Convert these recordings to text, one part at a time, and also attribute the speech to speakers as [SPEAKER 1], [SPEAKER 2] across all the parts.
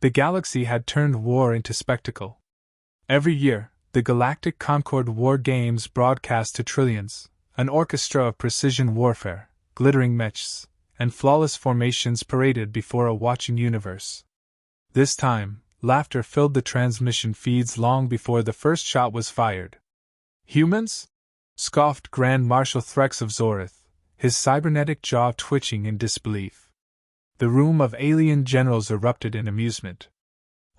[SPEAKER 1] The galaxy had turned war into spectacle. Every year, the Galactic Concord War Games broadcast to trillions, an orchestra of precision warfare, glittering mechs, and flawless formations paraded before a watching universe. This time, laughter filled the transmission feeds long before the first shot was fired. Humans? Scoffed Grand Marshal Threx of Zorith, his cybernetic jaw twitching in disbelief. The room of alien generals erupted in amusement.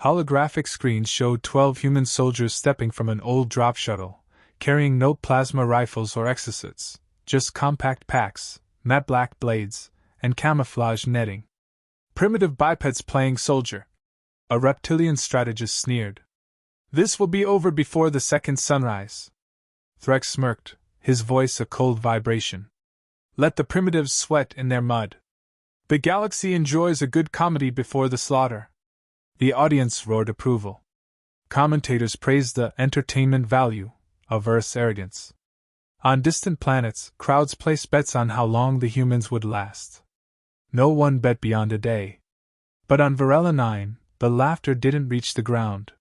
[SPEAKER 1] Holographic screens showed 12 human soldiers stepping from an old drop shuttle, carrying no plasma rifles or exosuits, just compact packs, matte black blades, and camouflage netting. Primitive bipeds playing soldier. A reptilian strategist sneered. This will be over before the second sunrise. Threx smirked, his voice a cold vibration. Let the primitives sweat in their mud. The galaxy enjoys a good comedy before the slaughter. The audience roared approval. Commentators praised the entertainment value of Earth's arrogance. On distant planets, crowds placed bets on how long the humans would last. No one bet beyond a day. But on Varela 9, the laughter didn't reach the ground.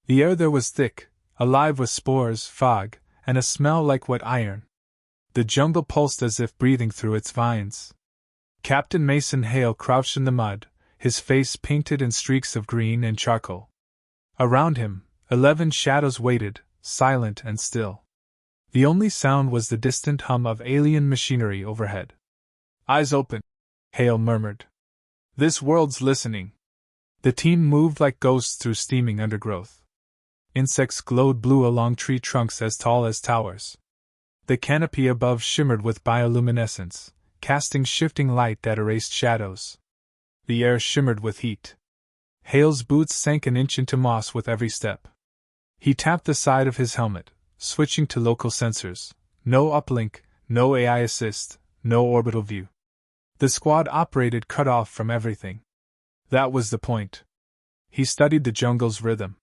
[SPEAKER 1] The air there was thick, alive with spores, fog, and a smell like wet iron. The jungle pulsed as if breathing through its vines. Captain Mason Hale crouched in the mud, his face painted in streaks of green and charcoal. Around him, 11 shadows waited, silent and still. The only sound was the distant hum of alien machinery overhead. Eyes open, Hale murmured. This world's listening. The team moved like ghosts through steaming undergrowth. Insects glowed blue along tree trunks as tall as towers. The canopy above shimmered with bioluminescence, casting shifting light that erased shadows. The air shimmered with heat. Hale's boots sank an inch into moss with every step. He tapped the side of his helmet, switching to local sensors. No uplink, no AI assist, no orbital view. The squad operated cut off from everything. That was the point. He studied the jungle's rhythm.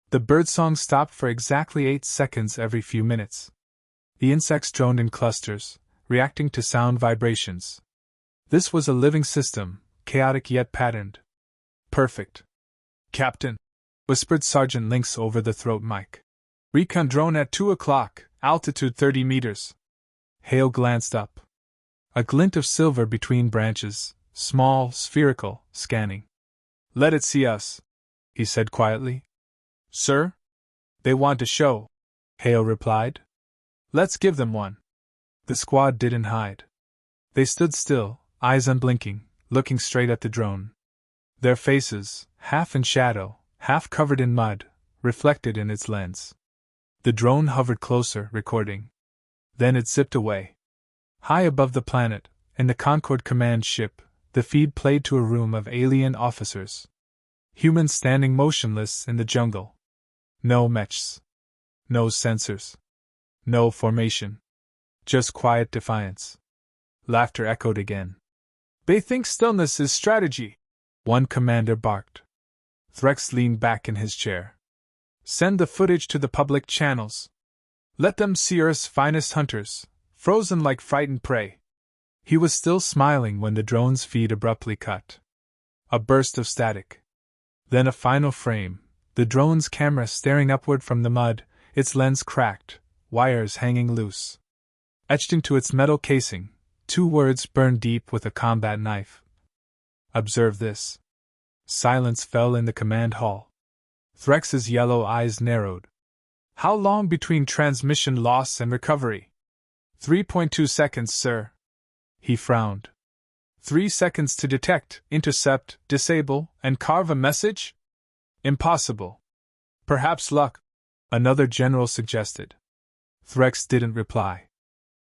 [SPEAKER 1] The birdsong stopped for exactly 8 seconds every few minutes. The insects droned in clusters, reacting to sound vibrations. This was a living system, chaotic yet patterned. Perfect. Captain, whispered Sergeant Lynx over the throat mic. Recon drone at 2 o'clock, altitude 30 meters. Hale glanced up. A glint of silver between branches, small, spherical, scanning. Let it see us, he said quietly. Sir? They want a show, Hale replied. Let's give them one. The squad didn't hide. They stood still, eyes unblinking, looking straight at the drone. Their faces, half in shadow, half covered in mud, reflected in its lens. The drone hovered closer, recording. Then it zipped away. High above the planet, in the Concord command ship, the feed played to a room of alien officers. Humans standing motionless in the jungle. No mechs. No sensors. No formation. Just quiet defiance. Laughter echoed again. They think stillness is strategy, one commander barked. Threx leaned back in his chair. Send the footage to the public channels. Let them see Earth's finest hunters, frozen like frightened prey. He was still smiling when the drone's feed abruptly cut. A burst of static. Then a final frame, the drone's camera staring upward from the mud, its lens cracked, wires hanging loose. Etched into its metal casing, 2 words burned deep with a combat knife. Observe this. Silence fell in the command hall. Threx's yellow eyes narrowed. How long between transmission loss and recovery? 3.2 seconds, sir. He frowned. 3 seconds to detect, intercept, disable, and carve a message? Impossible. Perhaps luck, another general suggested. Threx didn't reply.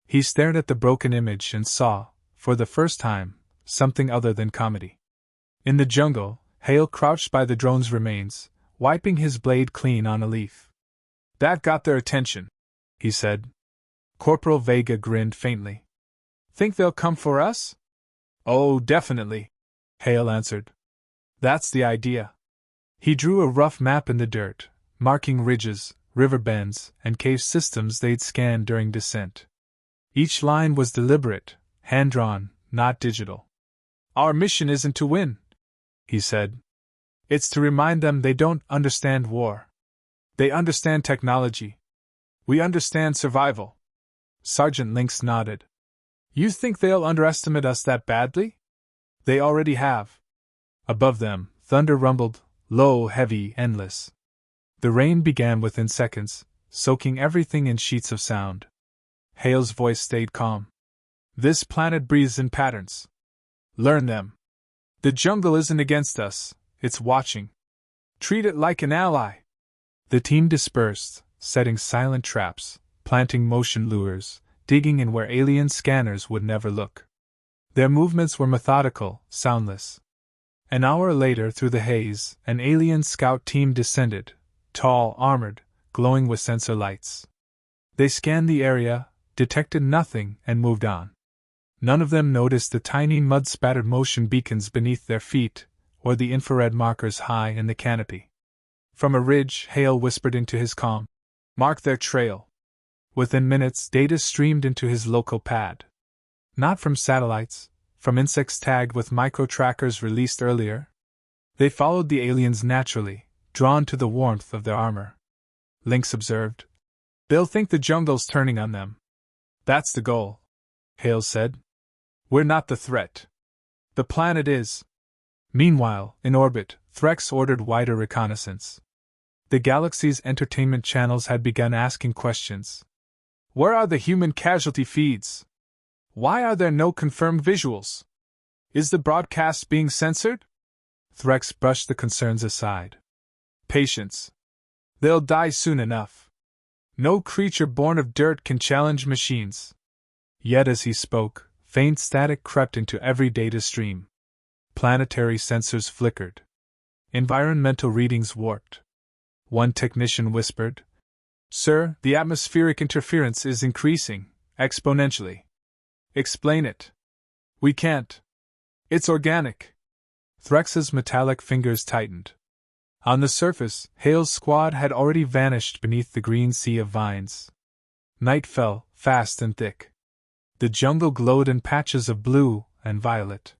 [SPEAKER 1] He stared at the broken image and saw, for the first time, something other than comedy. In the jungle, Hale crouched by the drone's remains, wiping his blade clean on a leaf. That got their attention, he said. Corporal Vega grinned faintly. Think they'll come for us? Oh, definitely, Hale answered. That's the idea. He drew a rough map in the dirt, marking ridges, river bends, and cave systems they'd scanned during descent. Each line was deliberate, hand-drawn, not digital. Our mission isn't to win, he said. It's to remind them they don't understand war. They understand technology. We understand survival. Sergeant Lynx nodded. You think they'll underestimate us that badly? They already have. Above them, thunder rumbled, low, heavy, endless. The rain began within seconds, soaking everything in sheets of sound. Hale's voice stayed calm. This planet breathes in patterns. Learn them. The jungle isn't against us, it's watching. Treat it like an ally. The team dispersed, setting silent traps, planting motion lures, digging in where alien scanners would never look. Their movements were methodical, soundless. An hour later, through the haze, an alien scout team descended, tall, armored, glowing with sensor lights. They scanned the area, detected nothing, and moved on. None of them noticed the tiny mud-spattered motion beacons beneath their feet, or the infrared markers high in the canopy. From a ridge, Hale whispered into his comm, "Mark their trail." Within minutes, data streamed into his local pad. Not from satellites, from insects tagged with micro-trackers released earlier. They followed the aliens naturally, drawn to the warmth of their armor. Lynx observed. They'll think the jungle's turning on them. That's the goal, Hale said. We're not the threat. The planet is. Meanwhile, in orbit, Threx ordered wider reconnaissance. The galaxy's entertainment channels had begun asking questions. Where are the human casualty feeds? Why are there no confirmed visuals? Is the broadcast being censored? Threx brushed the concerns aside. Patience. They'll die soon enough. No creature born of dirt can challenge machines. Yet as he spoke, faint static crept into every data stream. Planetary sensors flickered. Environmental readings warped. One technician whispered, Sir, the atmospheric interference is increasing, exponentially. Explain it. We can't. It's organic. Threx's metallic fingers tightened. On the surface, Hale's squad had already vanished beneath the green sea of vines. Night fell, fast and thick. The jungle glowed in patches of blue and violet.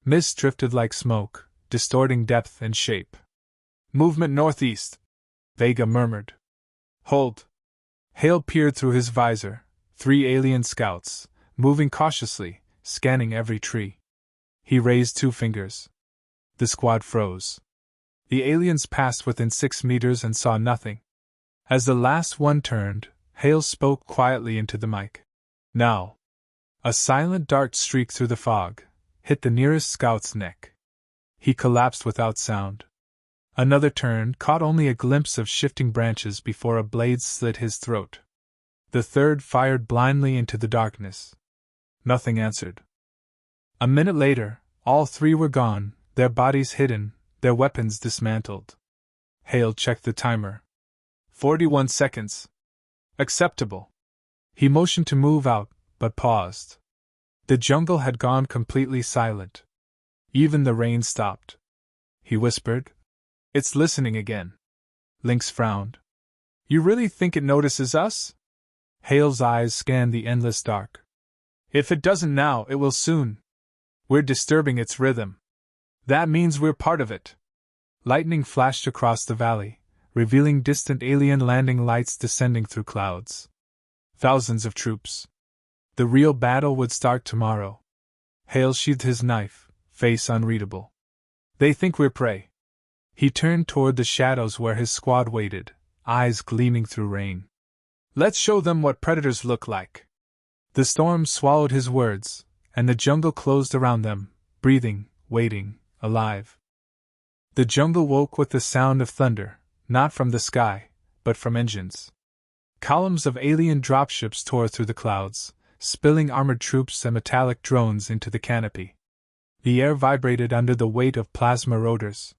[SPEAKER 1] Mist drifted like smoke, distorting depth and shape. Movement northeast, Vega murmured. Hold. Hale peered through his visor, 3 alien scouts, moving cautiously, scanning every tree. He raised 2 fingers. The squad froze. The aliens passed within 6 meters and saw nothing. As the last one turned, Hale spoke quietly into the mic. Now. A silent dart streaked through the fog, hit the nearest scout's neck. He collapsed without sound. Another turned, caught only a glimpse of shifting branches before a blade slit his throat. The third fired blindly into the darkness. Nothing answered. A minute later, all 3 were gone, their bodies hidden, their weapons dismantled. Hale checked the timer. 41 seconds. Acceptable. He motioned to move out, but paused. The jungle had gone completely silent. Even the rain stopped. He whispered, It's listening again. Lynx frowned. You really think it notices us? Hale's eyes scanned the endless dark. If it doesn't now, it will soon. We're disturbing its rhythm. That means we're part of it. Lightning flashed across the valley, revealing distant alien landing lights descending through clouds. Thousands of troops. The real battle would start tomorrow. Hale sheathed his knife, face unreadable. They think we're prey. He turned toward the shadows where his squad waited, eyes gleaming through rain. Let's show them what predators look like. The storm swallowed his words, and the jungle closed around them, breathing, waiting, alive. The jungle woke with the sound of thunder, not from the sky, but from engines. Columns of alien dropships tore through the clouds, spilling armored troops and metallic drones into the canopy. The air vibrated under the weight of plasma rotors.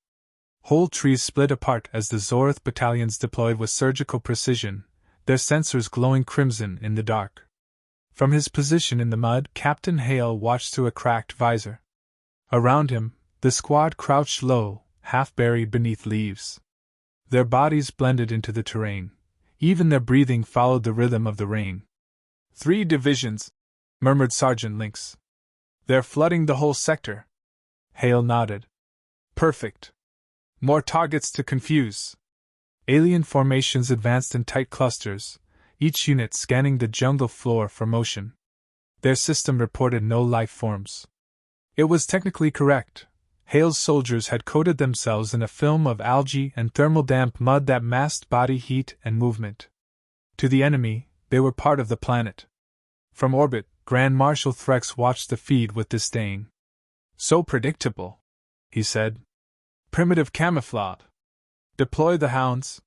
[SPEAKER 1] Whole trees split apart as the Zorth battalions deployed with surgical precision, their sensors glowing crimson in the dark. From his position in the mud, Captain Hale watched through a cracked visor. Around him, the squad crouched low, half buried beneath leaves. Their bodies blended into the terrain. Even their breathing followed the rhythm of the rain. 3 divisions, murmured Sergeant Lynx. They're flooding the whole sector. Hale nodded. Perfect. More targets to confuse. Alien formations advanced in tight clusters, each unit scanning the jungle floor for motion. Their system reported no life forms. It was technically correct. Hale's soldiers had coated themselves in a film of algae and thermal damp mud that masked body heat and movement. To the enemy, they were part of the planet. From orbit, Grand Marshal Threx watched the feed with disdain. So predictable, he said. Primitive camouflage. Deploy the hounds.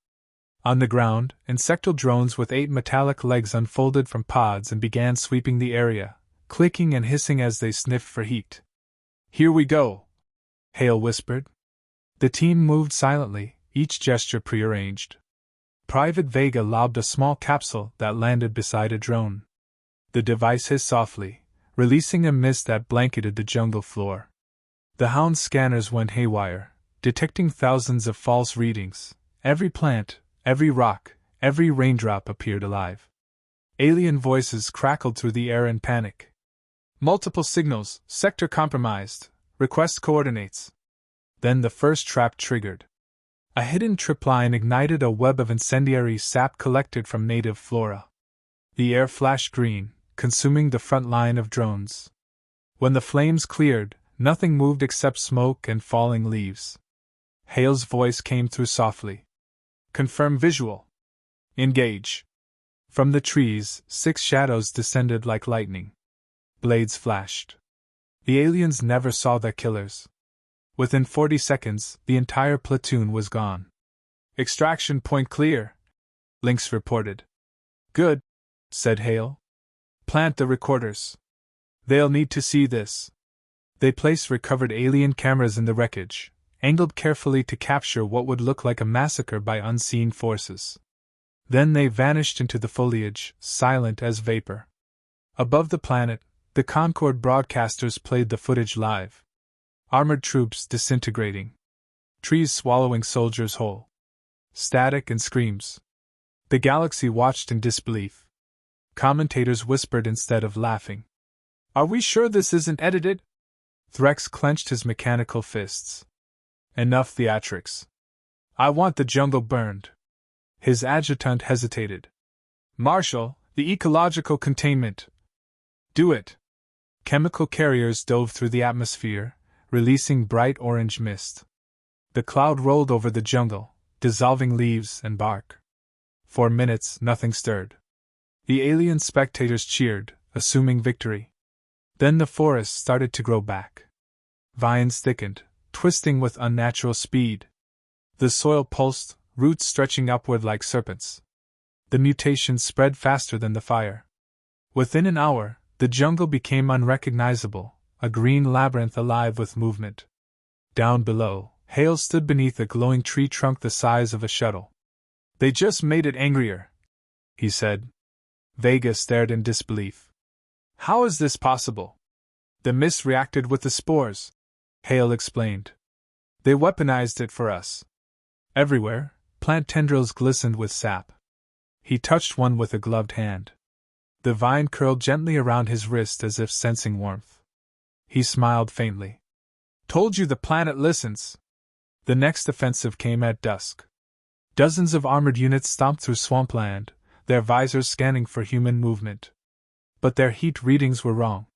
[SPEAKER 1] On the ground, insectal drones with 8 metallic legs unfolded from pods and began sweeping the area, clicking and hissing as they sniffed for heat. Here we go, Hale whispered. The team moved silently, each gesture prearranged. Private Vega lobbed a small capsule that landed beside a drone. The device hissed softly, releasing a mist that blanketed the jungle floor. The hound scanners went haywire, detecting thousands of false readings. Every plant, every rock, every raindrop appeared alive. Alien voices crackled through the air in panic. Multiple signals, sector compromised, request coordinates. Then the first trap triggered. A hidden tripline ignited a web of incendiary sap collected from native flora. The air flashed green, consuming the front line of drones. When the flames cleared, nothing moved except smoke and falling leaves. Hale's voice came through softly. Confirm visual. Engage. From the trees, 6 shadows descended like lightning. Blades flashed. The aliens never saw their killers. Within 40 seconds, the entire platoon was gone. Extraction point clear, Lynx reported. Good, said Hale. Plant the recorders. They'll need to see this. They placed recovered alien cameras in the wreckage, angled carefully to capture what would look like a massacre by unseen forces. Then they vanished into the foliage, silent as vapor. Above the planet, the Concord broadcasters played the footage live. Armored troops disintegrating. Trees swallowing soldiers whole. Static and screams. The galaxy watched in disbelief. Commentators whispered instead of laughing. Are we sure this isn't edited? Threx clenched his mechanical fists. Enough theatrics. I want the jungle burned. His adjutant hesitated. Marshal, the ecological containment. Do it. Chemical carriers dove through the atmosphere, releasing bright orange mist. The cloud rolled over the jungle, dissolving leaves and bark. For minutes, nothing stirred. The alien spectators cheered, assuming victory. Then the forest started to grow back. Vines thickened, twisting with unnatural speed. The soil pulsed, roots stretching upward like serpents. The mutation spread faster than the fire. Within an hour, the jungle became unrecognizable, a green labyrinth alive with movement. Down below, Hale stood beneath a glowing tree trunk the size of a shuttle. They just made it angrier, he said. Vega stared in disbelief. How is this possible? The mist reacted with the spores, Hale explained. They weaponized it for us. Everywhere, plant tendrils glistened with sap. He touched one with a gloved hand. The vine curled gently around his wrist as if sensing warmth. He smiled faintly. Told you the planet listens. The next offensive came at dusk. Dozens of armored units stomped through swampland, their visors scanning for human movement. But their heat readings were wrong.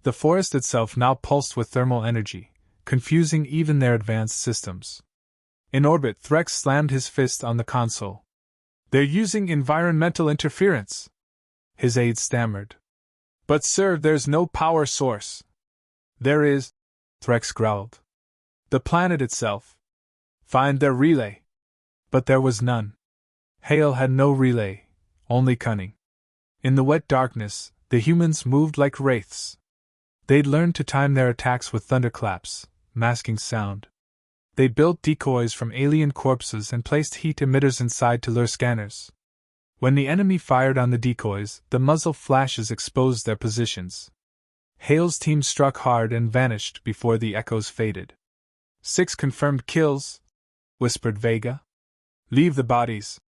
[SPEAKER 1] The forest itself now pulsed with thermal energy, confusing even their advanced systems. In orbit, Threx slammed his fist on the console. They're using environmental interference, his aide stammered. But sir, there's no power source. There is, Threx growled. The planet itself. Find their relay. But there was none. Hale had no relay, only cunning. In the wet darkness, the humans moved like wraiths. They'd learned to time their attacks with thunderclaps, masking sound. They built decoys from alien corpses and placed heat emitters inside to lure scanners. When the enemy fired on the decoys, the muzzle flashes exposed their positions. Hale's team struck hard and vanished before the echoes faded. 6 confirmed kills, whispered Vega. Leave the bodies,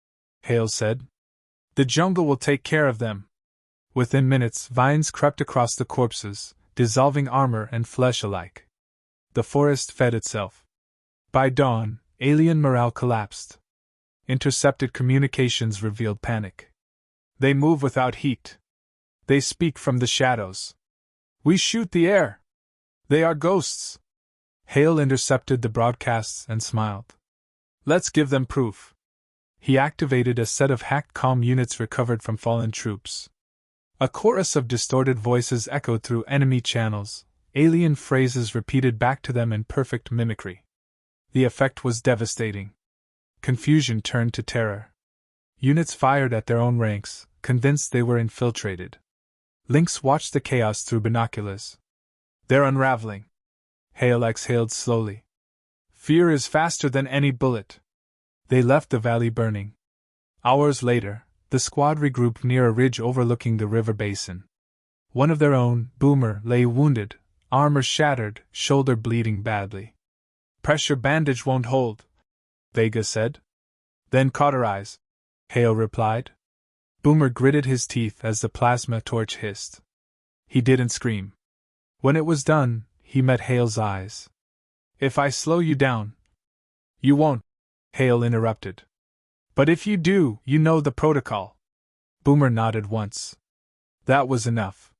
[SPEAKER 1] Hale said. The jungle will take care of them. Within minutes, vines crept across the corpses, dissolving armor and flesh alike. The forest fed itself. By dawn, alien morale collapsed. Intercepted communications revealed panic. They move without heat. They speak from the shadows. We shoot the air. They are ghosts. Hale intercepted the broadcasts and smiled. Let's give them proof. He activated a set of hacked comm units recovered from fallen troops. A chorus of distorted voices echoed through enemy channels, alien phrases repeated back to them in perfect mimicry. The effect was devastating. Confusion turned to terror. Units fired at their own ranks, convinced they were infiltrated. Lynx watched the chaos through binoculars. They're unraveling. Hale exhaled slowly. Fear is faster than any bullet. They left the valley burning. Hours later, the squad regrouped near a ridge overlooking the river basin. One of their own, Boomer, lay wounded, armor shattered, shoulder bleeding badly. Pressure bandage won't hold, Vega said. Then cauterize, Hale replied. Boomer gritted his teeth as the plasma torch hissed. He didn't scream. When it was done, he met Hale's eyes. If I slow you down. You won't, Hale interrupted. But if you do, you know the protocol. Boomer nodded once. That was enough.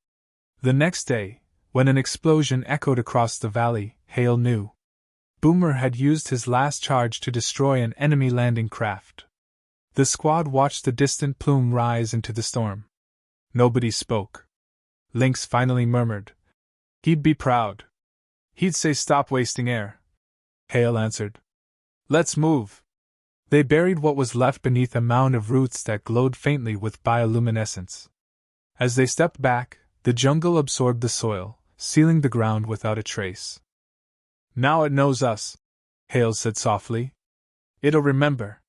[SPEAKER 1] The next day, when an explosion echoed across the valley, Hale knew. Boomer had used his last charge to destroy an enemy landing craft. The squad watched the distant plume rise into the storm. Nobody spoke. Lynx finally murmured. He'd be proud. He'd say stop wasting air. Hale answered. Let's move. They buried what was left beneath a mound of roots that glowed faintly with bioluminescence. As they stepped back, the jungle absorbed the soil, sealing the ground without a trace. Now it knows us, Hale said softly. It'll remember.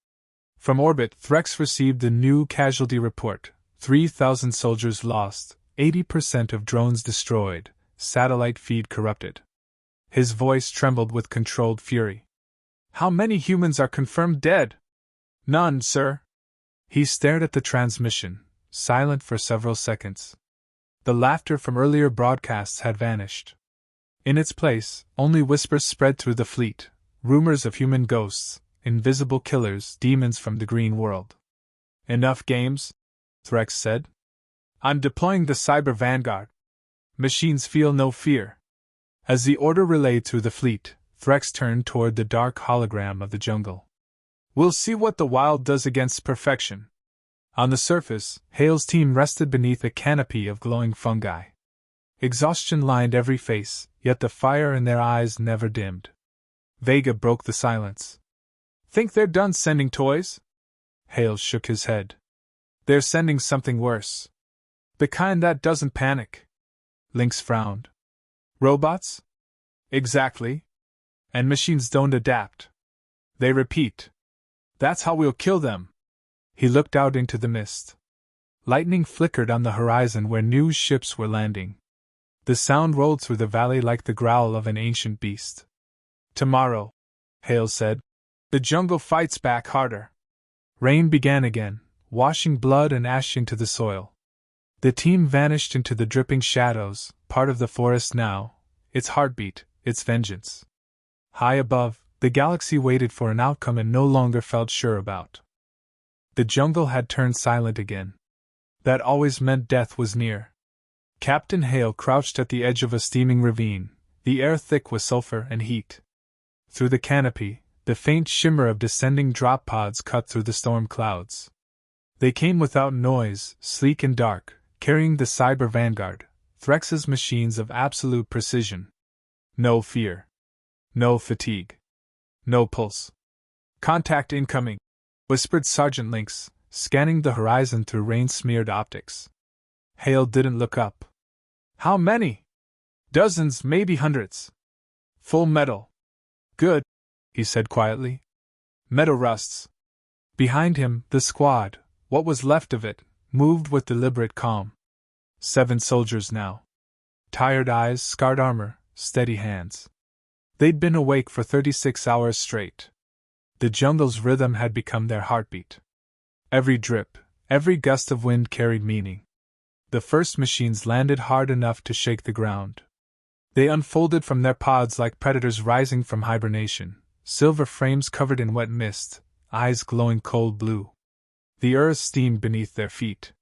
[SPEAKER 1] From orbit, Threx received the new casualty report. 3,000 soldiers lost, 80% of drones destroyed, satellite feed corrupted. His voice trembled with controlled fury. How many humans are confirmed dead? None, sir. He stared at the transmission, silent for several seconds. The laughter from earlier broadcasts had vanished. In its place, only whispers spread through the fleet, rumors of human ghosts, invisible killers, demons from the green world. Enough games, Threx said. I'm deploying the cyber vanguard. Machines feel no fear. As the order relayed through the fleet, Threx turned toward the dark hologram of the jungle. We'll see what the wild does against perfection. On the surface, Hale's team rested beneath a canopy of glowing fungi. Exhaustion lined every face, yet the fire in their eyes never dimmed. Vega broke the silence. Think they're done sending toys? Hale shook his head. They're sending something worse. The kind that doesn't panic. Lynx frowned. Robots? Exactly. And machines don't adapt. They repeat. That's how we'll kill them. He looked out into the mist. Lightning flickered on the horizon where new ships were landing. The sound rolled through the valley like the growl of an ancient beast. Tomorrow, Hale said, the jungle fights back harder. Rain began again, washing blood and ash into the soil. The team vanished into the dripping shadows, part of the forest now, its heartbeat, its vengeance. High above, the galaxy waited for an outcome it no longer felt sure about. The jungle had turned silent again. That always meant death was near. Captain Hale crouched at the edge of a steaming ravine, the air thick with sulfur and heat. Through the canopy, the faint shimmer of descending drop pods cut through the storm clouds. They came without noise, sleek and dark, carrying the cyber vanguard, Threx's machines of absolute precision. No fear. No fatigue. No pulse. Contact incoming, whispered Sergeant Lynx, scanning the horizon through rain-smeared optics. Hale didn't look up. How many? Dozens, maybe hundreds. Full metal. Good, he said quietly. Metal rusts. Behind him, the squad, what was left of it, moved with deliberate calm. 7 soldiers now. Tired eyes, scarred armor, steady hands. They'd been awake for 36 hours straight. The jungle's rhythm had become their heartbeat. Every drip, every gust of wind carried meaning. The first machines landed hard enough to shake the ground. They unfolded from their pods like predators rising from hibernation, silver frames covered in wet mist, eyes glowing cold blue. The earth steamed beneath their feet.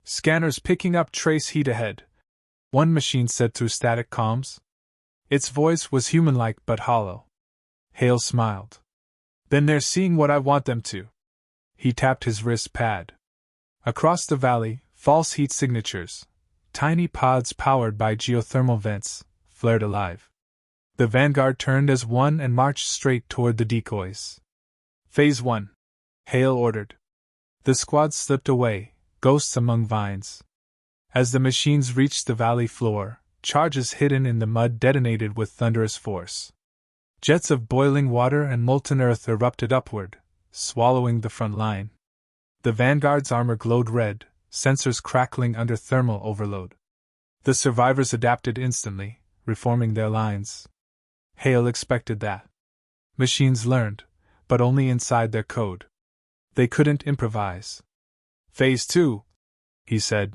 [SPEAKER 1] Scanners picking up trace heat ahead, one machine said through static comms. Its voice was human-like but hollow. Hale smiled. Then they're seeing what I want them to. He tapped his wrist pad. Across the valley, false heat signatures, tiny pods powered by geothermal vents, flared alive. The vanguard turned as one and marched straight toward the decoys. Phase 1. Hale ordered. The squad slipped away, ghosts among vines. As the machines reached the valley floor, charges hidden in the mud detonated with thunderous force. Jets of boiling water and molten earth erupted upward, swallowing the front line. The vanguard's armor glowed red, sensors crackling under thermal overload. The survivors adapted instantly, reforming their lines. Hale expected that. Machines learned, but only inside their code. They couldn't improvise. Phase 2, he said.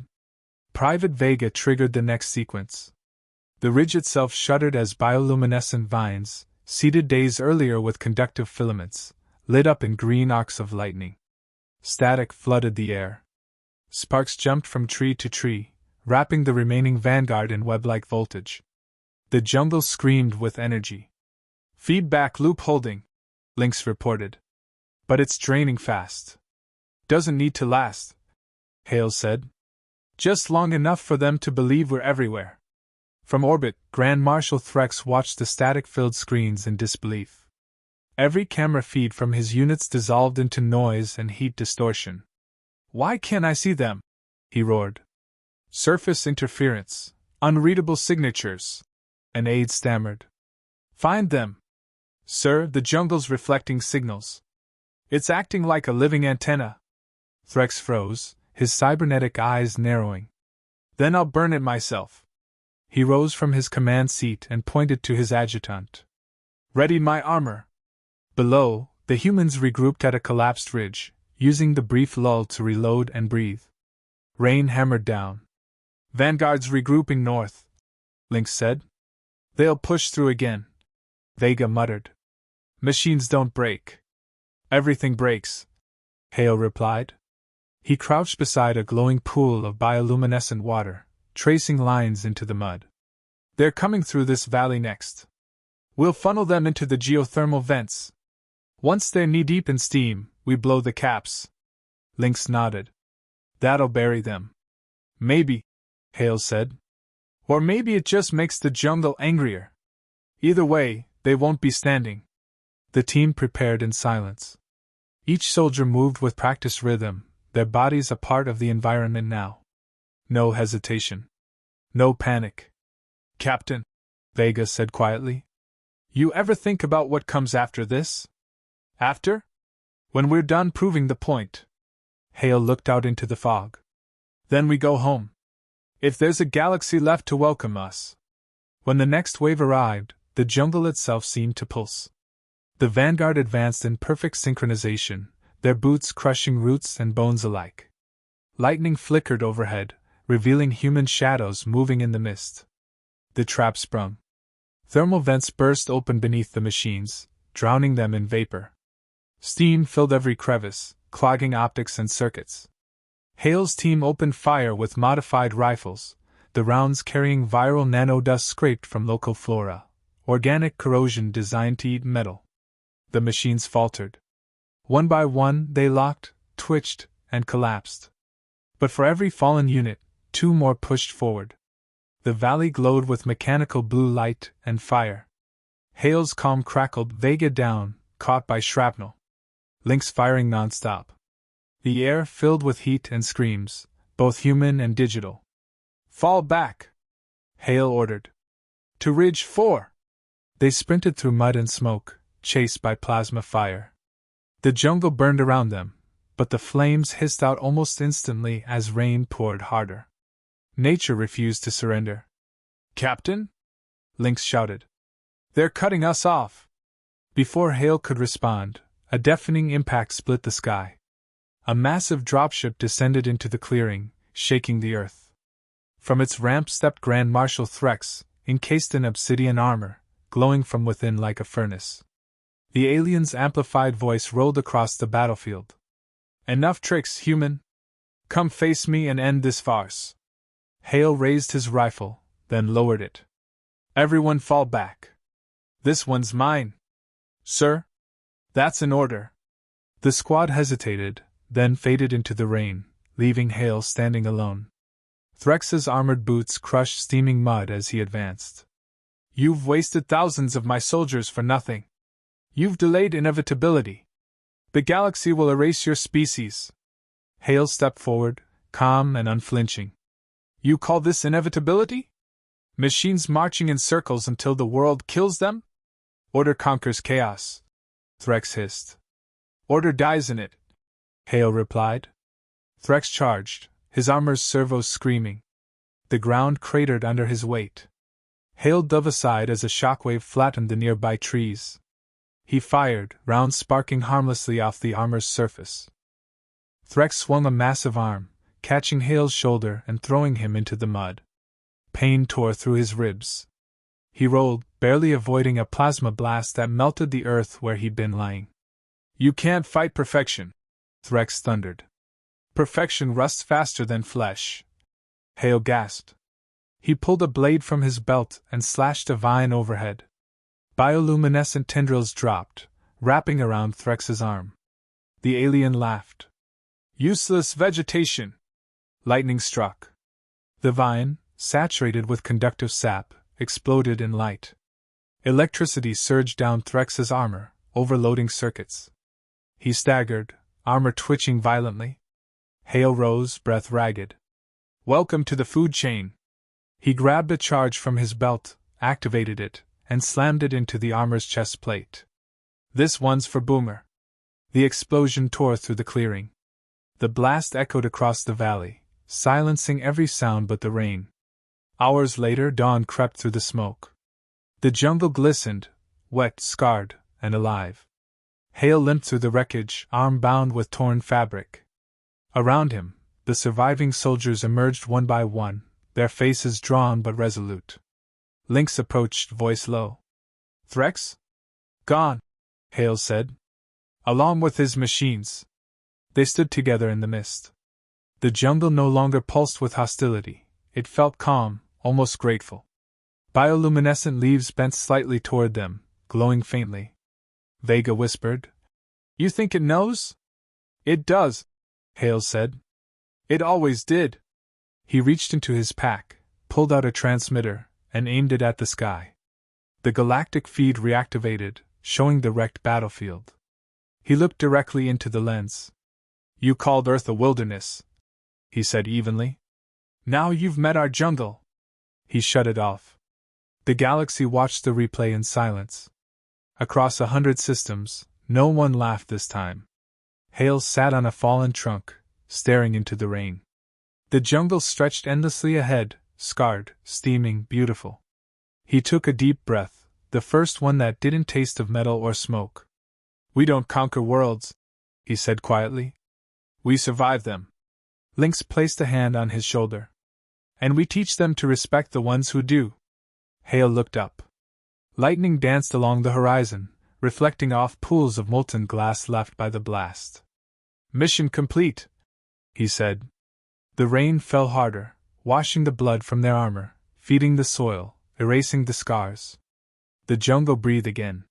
[SPEAKER 1] Private Vega triggered the next sequence. The ridge itself shuddered as bioluminescent vines, seeded days earlier with conductive filaments, lit up in green arcs of lightning. Static flooded the air. Sparks jumped from tree to tree, wrapping the remaining vanguard in web-like voltage. The jungle screamed with energy. Feedback loop holding, Lynx reported. But it's draining fast. Doesn't need to last, Hale said. Just long enough for them to believe we're everywhere. From orbit, Grand Marshal Threx watched the static-filled screens in disbelief. Every camera feed from his units dissolved into noise and heat distortion. Why can't I see them? He roared. Surface interference, unreadable signatures, an aide stammered. Find them. Sir, the jungle's reflecting signals. It's acting like a living antenna. Threx froze, his cybernetic eyes narrowing. Then I'll burn it myself. He rose from his command seat and pointed to his adjutant. Ready my armor. Below, the humans regrouped at a collapsed ridge, using the brief lull to reload and breathe. Rain hammered down. Vanguard's regrouping north, Lynx said. They'll push through again, Vega muttered. Machines don't break. Everything breaks, Hale replied. He crouched beside a glowing pool of bioluminescent water, tracing lines into the mud. They're coming through this valley next. We'll funnel them into the geothermal vents. Once they're knee-deep in steam, we blow the caps. Lynx nodded. That'll bury them. Maybe, Hale said. Or maybe it just makes the jungle angrier. Either way, they won't be standing. The team prepared in silence. Each soldier moved with practiced rhythm, their bodies a part of the environment now. No hesitation. No panic. Captain, Vega said quietly. You ever think about what comes after this? After? When we're done proving the point. Hale looked out into the fog. Then we go home. If there's a galaxy left to welcome us. When the next wave arrived, the jungle itself seemed to pulse. The vanguard advanced in perfect synchronization, their boots crushing roots and bones alike. Lightning flickered overhead, revealing human shadows moving in the mist. The trap sprung. Thermal vents burst open beneath the machines, drowning them in vapor. Steam filled every crevice, clogging optics and circuits. Hale's team opened fire with modified rifles, the rounds carrying viral nanodust scraped from local flora, organic corrosion designed to eat metal. The machines faltered. One by one, they locked, twitched, and collapsed. But for every fallen unit, two more pushed forward. The valley glowed with mechanical blue light and fire. Hale's calm crackled Vega down, caught by shrapnel. Lynx firing nonstop. The air filled with heat and screams, both human and digital. Fall back! Hale ordered. To Ridge 4! They sprinted through mud and smoke, chased by plasma fire. The jungle burned around them, but the flames hissed out almost instantly as rain poured harder. Nature refused to surrender. Captain? Lynx shouted. They're cutting us off! Before Hale could respond, a deafening impact split the sky. A massive dropship descended into the clearing, shaking the earth. From its ramp stepped Grand Marshal Threx, encased in obsidian armor, glowing from within like a furnace. The alien's amplified voice rolled across the battlefield. Enough tricks, human. Come face me and end this farce. Hale raised his rifle, then lowered it. Everyone fall back. This one's mine. Sir? That's an order. The squad hesitated, then faded into the rain, leaving Hale standing alone. Threx's armored boots crushed steaming mud as he advanced. You've wasted thousands of my soldiers for nothing. You've delayed inevitability. The galaxy will erase your species. Hale stepped forward, calm and unflinching. You call this inevitability? Machines marching in circles until the world kills them? Order conquers chaos, Threx hissed. Order dies in it, Hale replied. Threx charged, his armor's servos screaming. The ground cratered under his weight. Hale dove aside as a shockwave flattened the nearby trees. He fired, rounds sparking harmlessly off the armor's surface. Threx swung a massive arm, catching Hale's shoulder and throwing him into the mud. Pain tore through his ribs. He rolled, barely avoiding a plasma blast that melted the earth where he'd been lying. You can't fight perfection, Threx thundered. Perfection rusts faster than flesh. Hale gasped. He pulled a blade from his belt and slashed a vine overhead. Bioluminescent tendrils dropped, wrapping around Threx's arm. The alien laughed. Useless vegetation! Lightning struck. The vine, saturated with conductive sap, exploded in light. Electricity surged down Threx's armor, overloading circuits. He staggered, armor twitching violently. Hale rose, breath ragged. Welcome to the food chain. He grabbed a charge from his belt, activated it, and slammed it into the armor's chest plate. This one's for Boomer. The explosion tore through the clearing. The blast echoed across the valley, silencing every sound but the rain. Hours later, dawn crept through the smoke. The jungle glistened, wet, scarred, and alive. Hale limped through the wreckage, arm bound with torn fabric. Around him, the surviving soldiers emerged one by one, their faces drawn but resolute. Lynx approached, voice low. Threx? Gone, Hale said. Along with his machines. They stood together in the mist. The jungle no longer pulsed with hostility. It felt calm, almost grateful. Bioluminescent leaves bent slightly toward them, glowing faintly. Vega whispered. You think it knows? It does, Hale said. It always did. He reached into his pack, pulled out a transmitter, and aimed it at the sky. The galactic feed reactivated, showing the wrecked battlefield. He looked directly into the lens. You called Earth a wilderness, he said evenly. Now you've met our jungle. He shut it off. The galaxy watched the replay in silence. Across 100 systems, no one laughed this time. Hale sat on a fallen trunk, staring into the rain. The jungle stretched endlessly ahead, scarred, steaming, beautiful. He took a deep breath, the first one that didn't taste of metal or smoke. We don't conquer worlds, he said quietly. We survive them. Lynx placed a hand on his shoulder. And we teach them to respect the ones who do. Hale looked up. Lightning danced along the horizon, reflecting off pools of molten glass left by the blast. Mission complete, he said. The rain fell harder, washing the blood from their armor, feeding the soil, erasing the scars. The jungle breathed again.